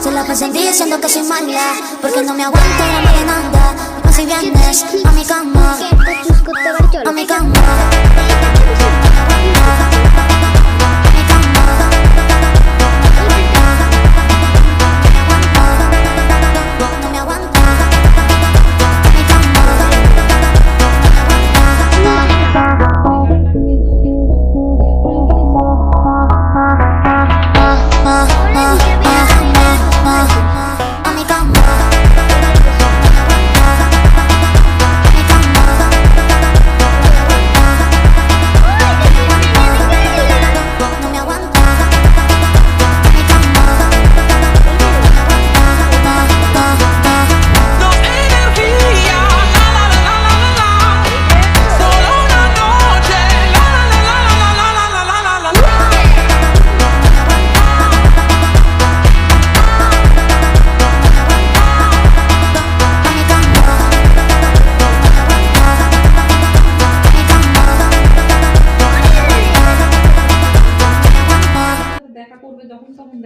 Se la pasan diciendo que soy mala, porque no me aguanto la marinada. No si vienes a mi cama, a mi cama.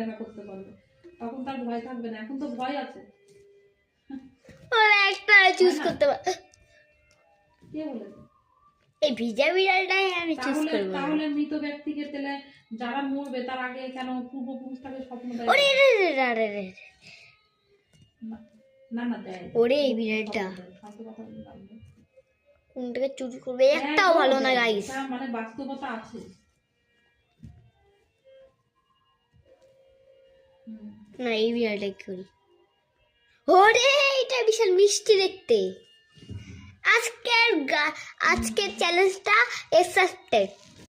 দেখা করতে পারবে, তখন তার ভয় থাকবে না। এখন তো ভয় আছে। ওরা একটা চুজ করতে পারে। কে বলেছে? এই ভিজা বিড়ালটাই আমি চুজ করব। তাহলে মৃত ব্যক্তিকে তেলে যারা মরবে তার আগে কেন পূর্বপুরুষ তাকে স্বপ্ন দেয়? ওরে রে রে না না দেয়। ওরে এই বিড়ালটা কোনটাকে চুজ করবে একটাও ভালো না গাইস। মানে বাস্তবতা আছে। না এই বিড়ালটাই করি। ওরে এটা বিশাল মিষ্টি দেখতে। আজকের চ্যালেঞ্জটা এক্সেপ্টেড।